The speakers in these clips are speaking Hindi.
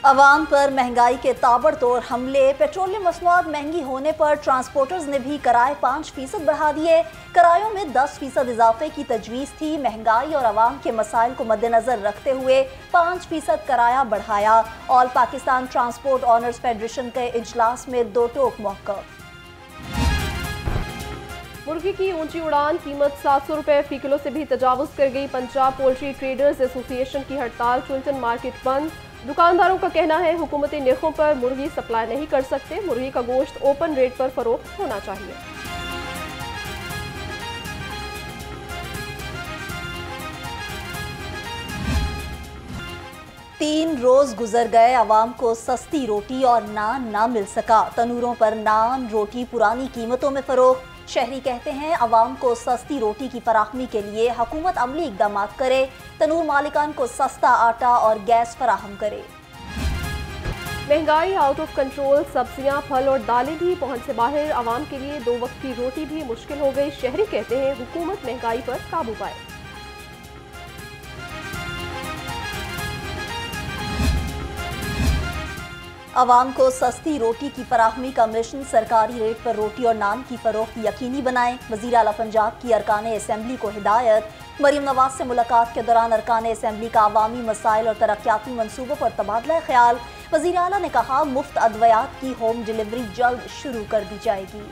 अवाम पर महंगाई के ताबड़तोड़ हमले, पेट्रोलियम मसनूआत महंगी होने पर ट्रांसपोर्टर्स ने भी किराए 5% बढ़ा दिए। किरायों में 10% इजाफे की तजवीज़ थी। महंगाई और अवाम के मसाइल को मद्देनजर रखते हुए 5% किराया बढ़ाया। All Pakistan transport honours federation के इजलास में दो टोक मौक़िफ़। मुर्गी की ऊंची उड़ान, कीमत 700 रुपए फी किलो से भी तजावुज़ कर गई। पंजाब पोल्ट्री ट्रेडर्स एसोसिएशन की हड़ताल, चुलचन मार्केट बंद। दुकानदारों का कहना है हुकूमती निर्खों पर मुर्गी सप्लाई नहीं कर सकते। मुर्गी का गोश्त ओपन रेट पर फरोख्त होना चाहिए। तीन रोज गुजर गए, अवाम को सस्ती रोटी और नान ना मिल सका। तनूरों पर नान रोटी पुरानी कीमतों में फरोख्त। शहरी कहते हैं अवाम को सस्ती रोटी की फराहमी के लिए हुकूमत अमली इकदाम करे। तनूर मालिकान को सस्ता आटा और गैस फराहम करे। महंगाई आउट ऑफ कंट्रोल, सब्जियां, फल और दालें भी पहुंच से बाहर। अवाम के लिए 2 वक्त की रोटी भी मुश्किल हो गई। शहरी कहते हैं हुकूमत महंगाई पर काबू पाए। अवाम को सस्ती रोटी की फराहमी का मिशन, सरकारी रेट पर रोटी और नान की फरोख्त यकीनी बनाएं। वज़ीर आला पंजाब की अरकान असम्बली को हिदायत। मरीम नवाज से मुलाकात के दौरान अरकान असम्बली का अवामी मसाइल और तरक्याती मनसूबों पर तबादला ख्याल। वज़ीर आला ने कहा मुफ्त अद्वियात की होम डिलीवरी जल्द शुरू कर दी जाएगी।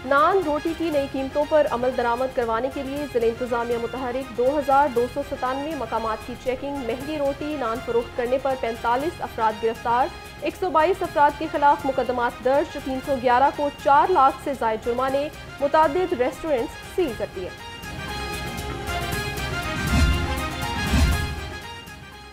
नान रोटी की नई कीमतों पर अमल दरामद करवाने के लिए जिला इंतजामिया मुतहरिक। 2297 मकामात की चेकिंग। महंगी रोटी नान फरोख्त करने पर 45 अफराद गिरफ्तार। 122 अफराद के खिलाफ मुकदमात दर्ज। 311 को 4 लाख से जायद जुर्माने। मुतादिद रेस्टोरेंट्स सील कर दिए।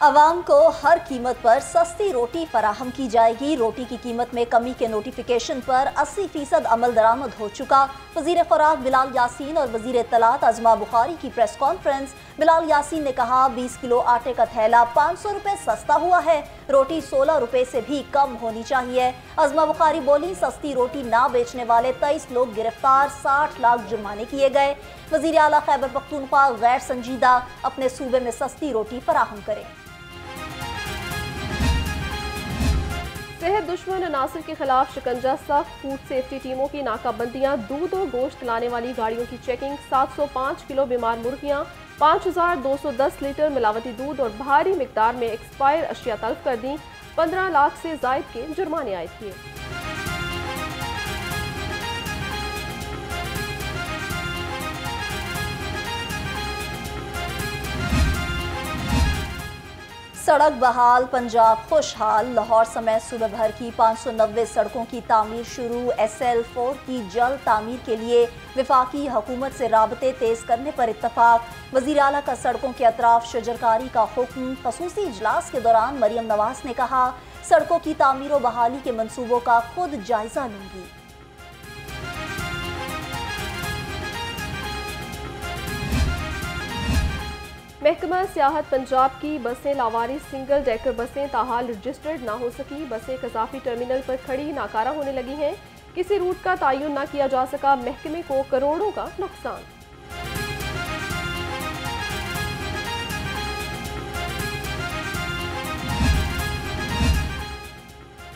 अवाम को हर कीमत पर सस्ती रोटी फराहम की जाएगी। रोटी की कीमत में कमी के नोटिफिकेशन पर 80% अमल दरामद हो चुका। वज़ीर खुराक बिलाल यासीन और वज़ीर इत्तलात अज़मा बुखारी की प्रेस कॉन्फ्रेंस। बिलाल यासीन ने कहा 20 किलो आटे का थैला 500 रुपए सस्ता हुआ है। रोटी 16 रुपए से भी कम होनी चाहिए। अज़मा बुखारी बोली सस्ती रोटी ना बेचने वाले 23 लोग गिरफ्तार, 60 लाख जुर्माने किए गए। वज़ीर आला खैबर पख्तूनख्वा गैर संजीदा, अपने सूबे में सस्ती रोटी फराहम करें। सेहत दुश्मन अनासर के खिलाफ शिकंजा सख्त। फूड सेफ्टी टीमों की नाकाबंदियां। दूध और गोश्त लाने वाली गाड़ियों की चेकिंग। 705 किलो बीमार मुर्गियां, 5210 लीटर मिलावटी दूध और भारी मिकदार में एक्सपायर अशिया तल्फ कर दी। 15 लाख से जायद के जुर्माने आयद किए। सड़क बहाल, पंजाब खुशहाल। लाहौर समेत सूबे भर की 590 सड़कों की तामीर शुरू। SL4 की जल्द तामीर के लिए वफाकी हुकूमत से राबते तेज करने पर इत्तफाक। वज़ीर आला का सड़कों के अतराफ शजरकारी का हुक्म। खसूसी इजलास के दौरान मरीम नवाज ने कहा सड़कों की तामीर और बहाली के मनसूबों का खुद जायजा लूंगी। महकमा सियाहत पंजाब की बसें लावारिस सिंगल डेकर बसें ताहाल रजिस्टर्ड ना हो सकी। बसें कजाफी टर्मिनल पर खड़ी नाकारा होने लगी हैं। किसी रूट का तयन न किया जा सका। महकमे को करोड़ों का नुकसान।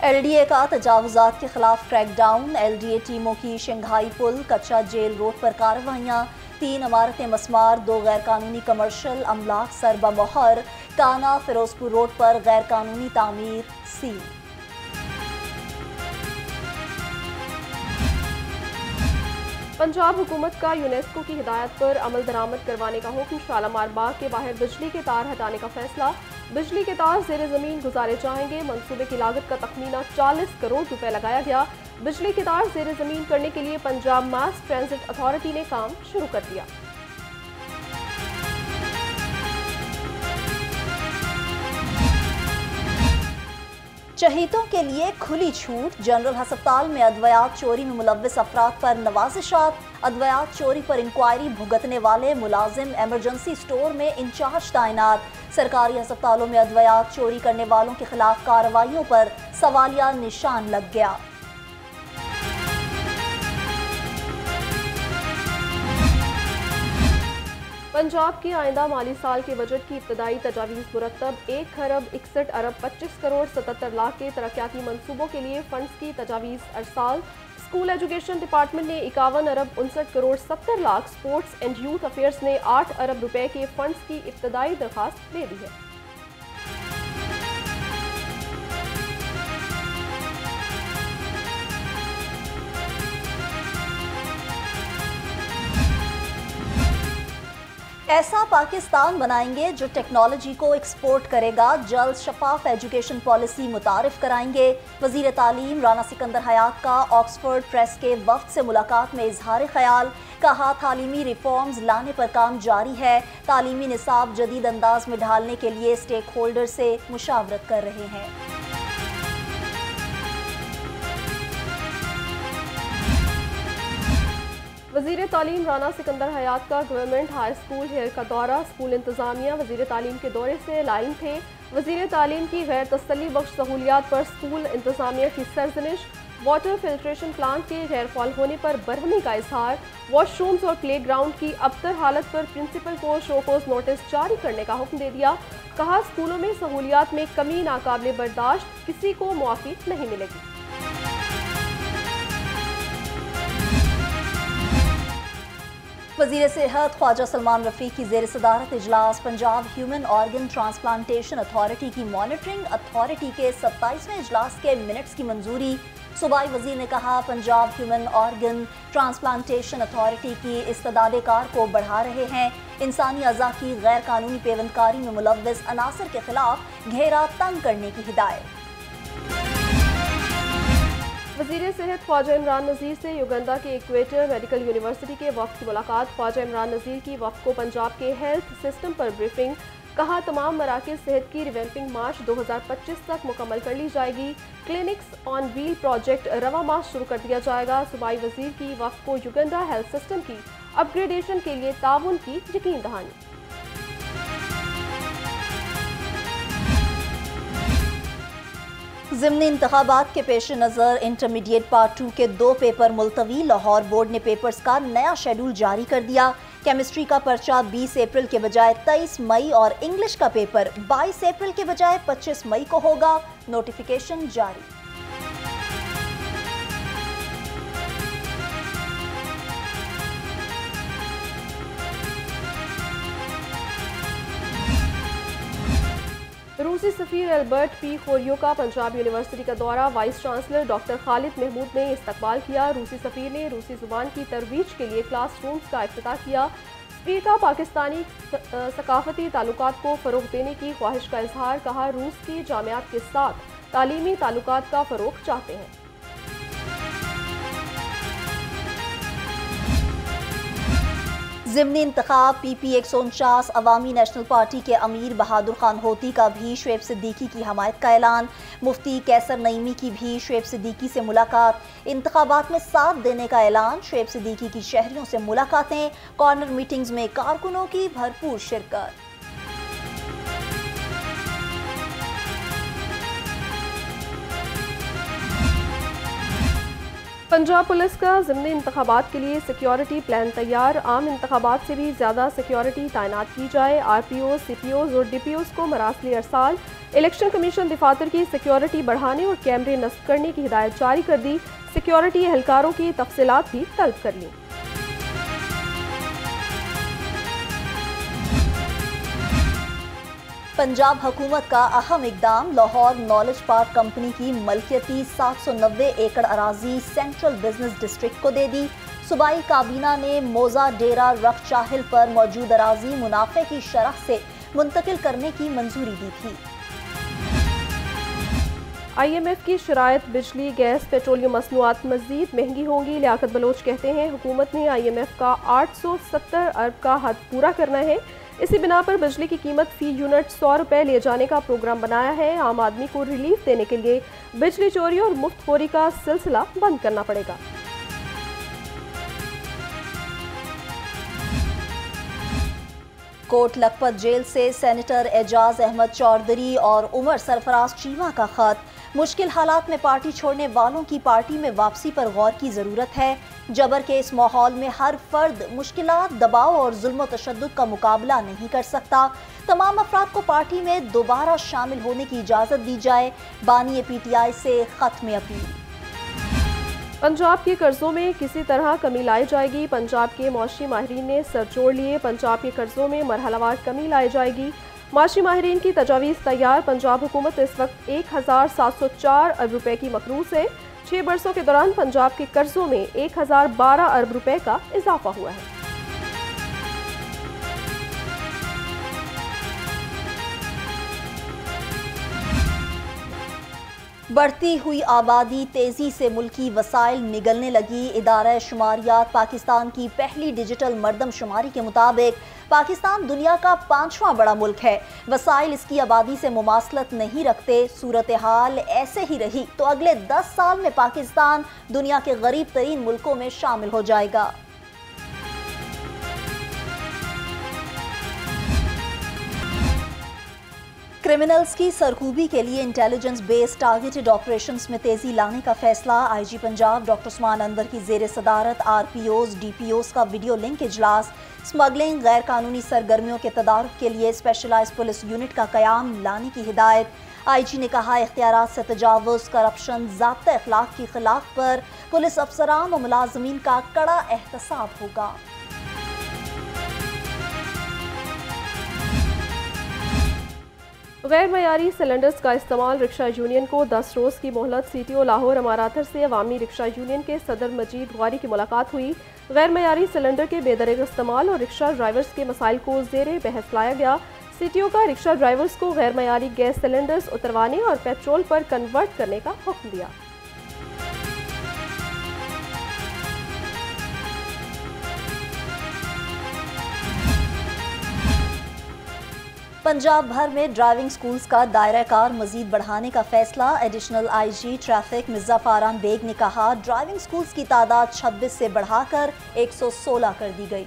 LDA का तजावुजात के खिलाफ क्रैकडाउन। LDA टीमों की शंघाई पुल, कच्चा जेल रोड पर कार्रवाइयाँ। 3 इमारतें मस्मार, 2 गैर कानूनी कमर्शल अमलाक सरबा मोहर। काना फिरोजपुर रोड पर गैर कानूनी तामीर सील। पंजाब हुकूमत का यूनेस्को की हिदायत पर अमल दरामद करवाने का हुक्म। शालामार बाग के बाहर बिजली के तार हटाने का फैसला। बिजली के तार ज़ेरे ज़मीन गुजारे जाएंगे। मंसूबे की लागत का तखमीना 40 करोड़ रुपए लगाया गया। बिजली के तार ज़ेरे ज़मीन करने के लिए पंजाब मास ट्रांजिट अथॉरिटी ने काम शुरू कर दिया। शहीदों के लिए खुली छूट। जनरल अस्पताल में अद्वियात चोरी में मुलव्विस अफराद पर नवाजिशात। अद्वियात चोरी पर इंक्वायरी भुगतने वाले मुलाजिम एमरजेंसी स्टोर में इंचार्ज तैनात। सरकारी अस्पतालों में अद्वियात चोरी करने वालों के खिलाफ कार्रवाइयों पर सवालिया निशान लग गया। पंजाब की आइंदा माली साल के बजट की इब्तदाई तजावीज़ मुरतब 1,61,अरब 25,77,00,000 के तरक्याती मनसूबों के लिए फंड्स की तजावीज़ अरसाल। स्कूल एजुकेशन डिपार्टमेंट ने 51,59,70,00,000, स्पोर्ट्स एंड यूथ अफेयर्स ने 8 अरब रुपए के फंड्स की इब्तदाई दरख्वास्त दे दी है। ऐसा पाकिस्तान बनाएंगे जो टेक्नोलॉजी को एक्सपोर्ट करेगा, जल्द शफाफ एजुकेशन पॉलिसी मुतारिफ कराएंगे। वज़ीर तालीम राना सिकंदर हयात का ऑक्सफोर्ड प्रेस के वफ्द से मुलाकात में इजहार ख्याल। कहा, तालीमी रिफॉर्म्स लाने पर काम जारी है। तालीमी निसाब जदीद अंदाज में ढालने के लिए स्टेक होल्डर से मुशावरत कर रहे हैं। वज़ीर तालीम राना सिकंदर हयात का गवर्नमेंट हाई स्कूल हेयर का दौरा। स्कूल इंतजामिया वज़ीर तालीम के दौरे से लाइन थे। वज़ीर तालीम की गैर तसल्ली बख्श सहूलियात पर स्कूल इंतजामिया की सरजनिश। वाटर फिल्ट्रेशन प्लांट के गैर फाल होने पर बरहमी का इजहार। वॉशरूम्स और प्ले ग्राउंड की अबतर हालत पर प्रिंसिपल को शोकोज नोटिस जारी करने का हुक्म दे दिया। कहा, स्कूलों में सहूलियात में कमी नाकाबिले बर्दाश्त, किसी को मुआफ़ी नहीं मिलेगी। वज़ीर सेहत ख्वाजा सलमान रफ़ीक की ज़ेर सदारत इजलास। Punjab human organ transplantation authority की मॉनिटरिंग अथॉरिटी के 27वें इजलास के मिनट्स की मंजूरी। सूबाई वज़ीर ने कहा, Punjab human organ transplantation authority की इस्तेदाद कार को बढ़ा रहे हैं। इंसानी अज़ा की गैर कानूनी पेवंदकारी में मुलव्वस अनासर के खिलाफ घेरा तंग करने की हिदायत। वज़ीर सेहत ख्वाजा इमरान नज़ीर से युगंडा के इक्वेटर मेडिकल यूनिवर्सिटी के वफ़द की मुलाकात। ख्वाजा इमरान नज़ीर की वफ़द को पंजाब के हेल्थ सिस्टम पर ब्रीफिंग। कहा, तमाम मराकज़ सेहत की रिवैम्पिंग मार्च 2025 तक मुकम्मल कर ली जाएगी। क्लिनिक्स ऑन व्हील प्रोजेक्ट रवा माह शुरू कर दिया जाएगा। सूबाई वज़ीर की वफ़द को युगंडा हेल्थ सिस्टम की अपग्रेडेशन के लिए ताउन की यकीन दहानी। ज़िमनी इंतखाबात के पेश नज़र इंटरमीडिएट पार्ट 2 के 2 पेपर मुलतवी। लाहौर बोर्ड ने पेपर्स का नया शेड्यूल जारी कर दिया। केमिस्ट्री का पर्चा 20 अप्रैल के बजाय 23 मई और इंग्लिश का पेपर 22 अप्रैल के बजाय 25 मई को होगा। नोटिफिकेशन जारी। रूसी सफ़ीर एल्बर्ट पी खोरियो का पंजाब यूनिवर्सिटी का दौरा। Vice chancellor doctor Khalid Mahmood ने इस्तकबाल किया। रूसी सफ़ीर ने रूसी ज़ुबान की तरवीज के लिए क्लास रूम्स का इफ्तिताह किया। सफ़ीर का पाकिस्तानी सकाफती ताल्लुकात को फ़रोग़ देने की ख्वाहिश का इजहार। कहा, रूस की जामियात के साथ तालीमी ताल्लुकात का फ़रोग़ चाहते हैं। ज़िमनी इंतखाब PP 149 अवामी नेशनल पार्टी के अमीर बहादुर खान होती का भी शुएब सिद्दीकी की हमायत का ऐलान। मुफ्ती कैसर नईमी की भी शुएब सिद्दीकी से मुलाकात। इंतखाबात में साथ देने का ऐलान। शुएब सिद्दीकी की शहरियों से मुलाकातें। कॉर्नर मीटिंग्स में कारकुनों की भरपूर शिरकत। पंजाब पुलिस का ज़िमनी इंतखाबात के लिए सिक्योरिटी प्लान तैयार। आम इंतखाबात से भी ज़्यादा सिक्योरिटी तैनात की जाए। RPOs, CPOs और DPOs को मरासली अरसाल। इलेक्शन कमीशन दफातर की सिक्योरिटी बढ़ाने और कैमरे नस्ब करने की हिदायत जारी कर दी। सिक्योरिटी एहलकारों की तफसीलात भी तलब कर ली। पंजाब हुकूमत का अहम इकदाम। लाहौर नॉलेज पार्क कंपनी की मलकियती 790 एकड़ अराजी सेंट्रल बिजनेस डिस्ट्रिक्ट को दे दी। सूबाई काबीना ने मोजा डेरा रख चाहिल पर मौजूद अराजी मुनाफे की शरह से मुंतकिल करने की मंजूरी दी थी। IMF की शराइत बिजली, गैस, पेट्रोलियम मसनूआत मज़ीद महंगी होंगी। लियाकत बलोच कहते हैं, हुकूमत ने IMF का 870 अरब का हद पूरा करना है। इसी बिना पर बिजली की कीमत फी यूनिट 100 रुपये ले जाने का प्रोग्राम बनाया है। आम आदमी को रिलीफ देने के लिए बिजली चोरी और मुफ्तखोरी का सिलसिला बंद करना पड़ेगा। कोट लखपत जेल से सेनेटर एजाज अहमद चौधरी और उमर सरफराज चीमा का खत। मुश्किल हालात में पार्टी छोड़ने वालों की पार्टी में वापसी पर गौर की जरूरत है। जबर के इस माहौल में हर फर्द मुश्किलात, दबाव और जुल्म व तशद्दुद का मुकाबला नहीं कर सकता। तमाम अफराद को पार्टी में दोबारा शामिल होने की इजाज़त दी जाए। बानी PTI से खत में अपील। पंजाब के कर्जों में किसी तरह कमी लाई जाएगी। पंजाब के मौशी माहिरीन ने सर जोड़ लिए। पंजाब के कर्जों में मरहलावार कमी लाई जाएगी। माशी माहिरीन की तजावीज़ तैयार। पंजाब हुकूमत इस वक्त 1704 अरब रुपए की मकरूज है। 6 बरसों के दौरान पंजाब के कर्जों में 1012 अरब रुपए का इजाफा हुआ है। बढ़ती हुई आबादी, तेजी से मुल्की वसाइल निगलने लगी। इदारा शुमारियात पाकिस्तान की पहली डिजिटल मरदमशुमारी के मुताबिक पाकिस्तान दुनिया का 5वां बड़ा मुल्क है। वसाइल इसकी आबादी से मुमासलत नहीं रखते। सूरत हाल ऐसे ही रही तो अगले 10 साल में पाकिस्तान दुनिया के गरीब तरीन मुल्कों में शामिल हो जाएगा। क्रिमिनल्स की सरखूबी के लिए इंटेलिजेंस बेस्ड टारगेटेड ऑपरेशंस में तेजी लाने का फैसला। IG पंजाब डॉक्टर उस्मान अनवर की जेर सदारत RPOs DPOs का वीडियो लिंक इजलास। स्मगलिंग, गैर कानूनी सरगर्मियों के तदारुक के लिए स्पेशलाइज्ड पुलिस यूनिट का कयाम लाने की हिदायत। IG ने कहा, इख्तियारात से तजावुज़, करप्शन, ज़ाब्ता अखलाक की खिलाफ पर पुलिस अफसरान और मुलाजमीन का कड़ा एहतसाब होगा। गैर मयारी सिलेंडर्स का इस्तेमाल। रिक्शा यूनियन को 10 रोज़ की मोहलत। CTO लाहौर अमाराथर से अवामी रिक्शा यूनियन के सदर मजीद गौरी की मुलाकात हुई। गैर मयारी सिलेंडर के बेदरेग इस्तेमाल और रिक्शा ड्राइवर्स के मसाइल को ज़ेरे बहस लाया गया। CTO का रिक्शा ड्राइवर्स को गैर मयारी गैस सिलेंडर्स उतरवाने और पेट्रोल पर कन्वर्ट करने का हुक्म दिया। पंजाब भर में ड्राइविंग स्कूल्स का दायरा कार मजीद बढ़ाने का फैसला। Additional IG traffic Mirza Faran Baig ने कहा, ड्राइविंग स्कूल्स की तादाद 26 से बढ़ाकर 116 कर दी गई।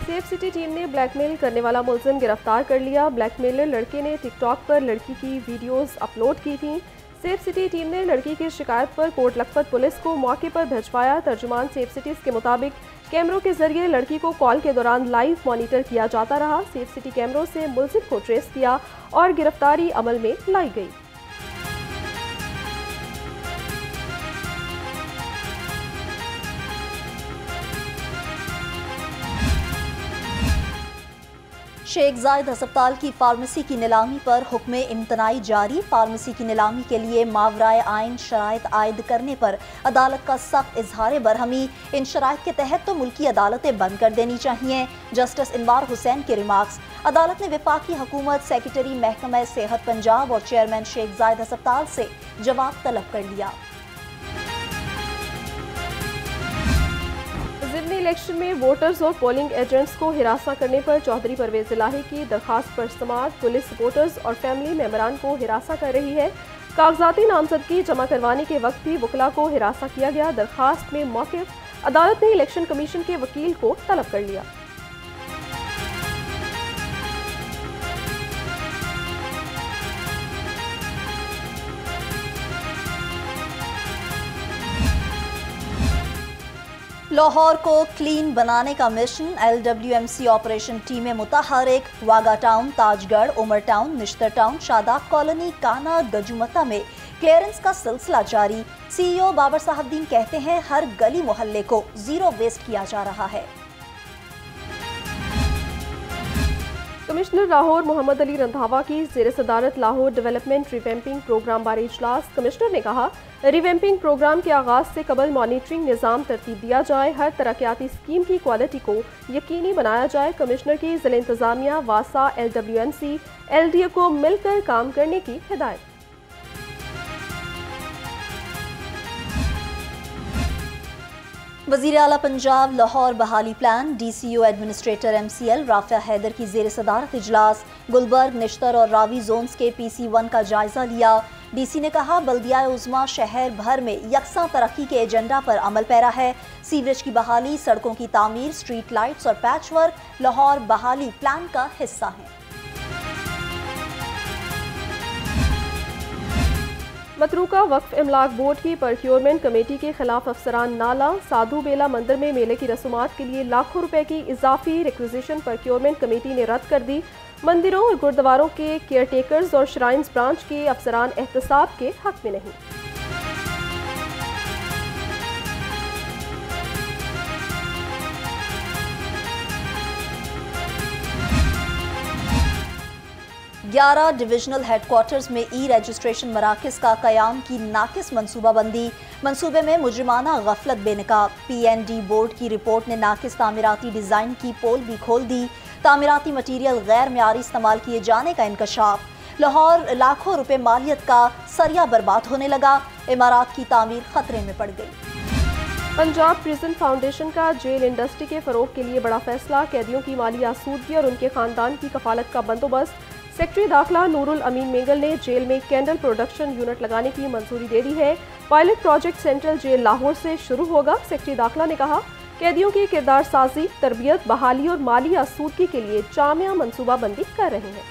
सेफ सिटी टीम ने ब्लैकमेल करने वाला मुलजिम गिरफ्तार कर लिया। ब्लैकमेलर लड़के ने टिकटॉक पर लड़की की वीडियोस अपलोड की थी। सेफ सिटी टीम ने लड़की की शिकायत पर कोट लखपत पुलिस को मौके पर भिजवाया। तर्जुमान सेफ सिटीज के मुताबिक कैमरों के जरिए लड़की को कॉल के दौरान लाइव मॉनिटर किया जाता रहा। सेफ सिटी कैमरों से मुलजिम को ट्रेस किया और गिरफ्तारी अमल में लाई गई। शेख जायद अस्पताल की फार्मेसी की नीलामी पर हुक्म इम्तनाई जारी। फार्मेसी की नीलामी के लिए मावराए आइन शराइत आयद करने पर अदालत का सख्त इजहार बरहमी। इन शराइत के तहत तो मुल्की अदालतें बंद कर देनी चाहिए। जस्टिस इनवार हुसैन के रिमार्क्स। अदालत ने वफाकी हुकूमत, सेक्रेटरी महकमा सेहत पंजाब और चेयरमैन शेख जायद अस्पताल से जवाब तलब कर लिया। ज़िमनी इलेक्शन में वोटर्स और पोलिंग एजेंट्स को हिरासा करने पर चौधरी परवेज इलाही की दरखास्त पर समाअत। पुलिस वोटर्स और फैमिली मेंबरान को हिरासा कर रही है। कागजाती नामजदगी जमा करवाने के वक्त भी वकला को हिरासा किया गया। दरखास्त में मौक़िफ़। अदालत ने इलेक्शन कमीशन के वकील को तलब कर लिया। लाहौर को क्लीन बनाने का मिशन। LWMC ऑपरेशन टीमें मुतहरिक। Wagah town, Tajgarh, Umar town, Nishtar town, Shadab colony, Kahna, Gajumata में क्लियरेंस का सिलसिला जारी। CEO बाबर साहबदीन कहते हैं, हर गली मोहल्ले को जीरो वेस्ट किया जा रहा है। कमिश्नर लाहौर मोहम्मद अली रंधावा की ज़ेर सदारत लाहौर डेवलपमेंट रिवैम्पिंग प्रोग्राम बारे इजलास। कमिश्नर ने कहा, रिवैम्पिंग प्रोग्राम के आगाज से कबल मॉनिटरिंग निज़ाम तरतीब दिया जाए। हर तरक्याती स्कीम की क्वालिटी को यकीनी बनाया जाए। कमिश्नर की ज़िला इंतज़ामिया, वासा, LWMC, LDA को मिलकर काम करने की हिदायत। वज़ीर आला पंजाब लाहौर बहाली plan DCO administrator MCL Rafia Haider की ज़ेर सदारत इजलास गुलबर्ग, निश्तर और रावी जोन्स के PC1 का जायजा लिया। DC ने कहा बल्दिया उज़्मा शहर भर में यकसा तरक्की के एजेंडा पर अमल पैरा है। सीवरेज की बहाली, सड़कों की तामीर, स्ट्रीट लाइट्स और पैच वर्क लाहौर बहाली प्लान का हिस्सा है। मतरूका वक्फ इमलाक बोर्ड की प्रोक्योरमेंट कमेटी के खिलाफ अफसरान नाला साधु बेला मंदिर में मेले की रसूमात के लिए लाखों रुपए की इजाफी रिक्विजिशन प्रोक्योरमेंट कमेटी ने रद्द कर दी। मंदिरों और गुरुद्वारों के केयरटेकर्स और श्राइन्स ब्रांच के अफसरान एहतसाब के हक में नहीं। ग्यारह डिविजनल हेडक्वार्टर्स में रजिस्ट्रेशन मराकज़ का क़याम की नाकिस मनसूबाबंदी। मनसूबे में मुजरिमाना गफलत बेनकाब। PND बोर्ड की रिपोर्ट ने नाकिस तामीराती डिज़ाइन की पोल भी खोल दी। तामीराती मटीरियल गैर मेयारी इस्तेमाल किए जाने का इंकशाफ। लाहौर लाखों रुपए मालियत का सरिया बर्बाद होने लगा। इमारात की तामीर खतरे में पड़ गई। पंजाब प्रिजन फाउंडेशन का जेल इंडस्ट्री के फरोग के लिए बड़ा फैसला। कैदियों की माली आसूदगी और उनके खानदान की कफालत का बंदोबस्त। सेक्रेटरी दाखिला नूरुल अमीन मेंगल ने जेल में कैंडल प्रोडक्शन यूनिट लगाने की मंजूरी दे दी है। Pilot project central jail Lahore से शुरू होगा। सेक्रेटरी दाखिला ने कहा कैदियों की किरदार साजी, तरबियत, बहाली और माली आसूदगी के लिए जामिया मनसूबाबंदी कर रहे हैं।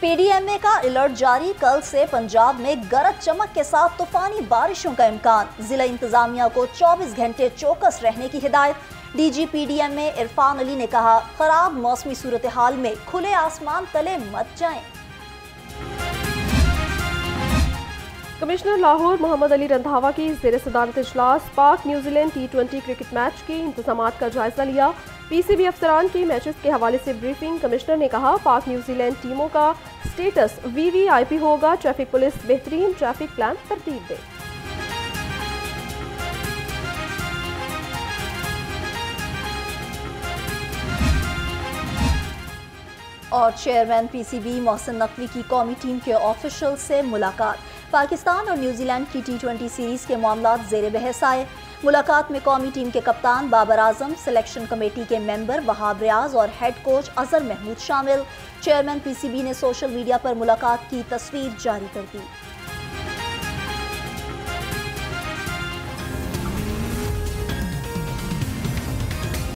PDMA का अलर्ट जारी। कल से पंजाब में गरज चमक के साथ तूफानी बारिशों का इम्कान। जिला इंतजामिया को 24 घंटे चौकस रहने की हिदायत। DG PDMA इरफान अली ने कहा खराब मौसमी सूरत हाल में खुले आसमान तले मत जाएं। कमिश्नर लाहौर मोहम्मद अली रंधावा की ज़ेर सदारत इजलास पाक न्यूजीलैंड T20 क्रिकेट मैच के इंतजामात का जायजा लिया। PCB अफसरान के मैचेस के हवाले से ब्रीफिंग। कमिश्नर ने कहा पाक न्यूजीलैंड टीमों का स्टेटस VVIP होगा। ट्रैफिक पुलिस बेहतरीन ट्रैफिक प्लान तरतीब दे। और चेयरमैन PCB मोहसिन नकवी की कौमी टीम के ऑफिशियल से मुलाकात। पाकिस्तान और न्यूजीलैंड की T20 सीरीज के मामलात ज़ेर बहस आए। मुलाकात में कौमी टीम के कप्तान बाबर आजम, सिलेक्शन कमेटी के मेंबर वहाब रियाज और हेड कोच अजहर महमूद शामिल। चेयरमैन PCB ने सोशल मीडिया पर मुलाकात की तस्वीर जारी कर दी।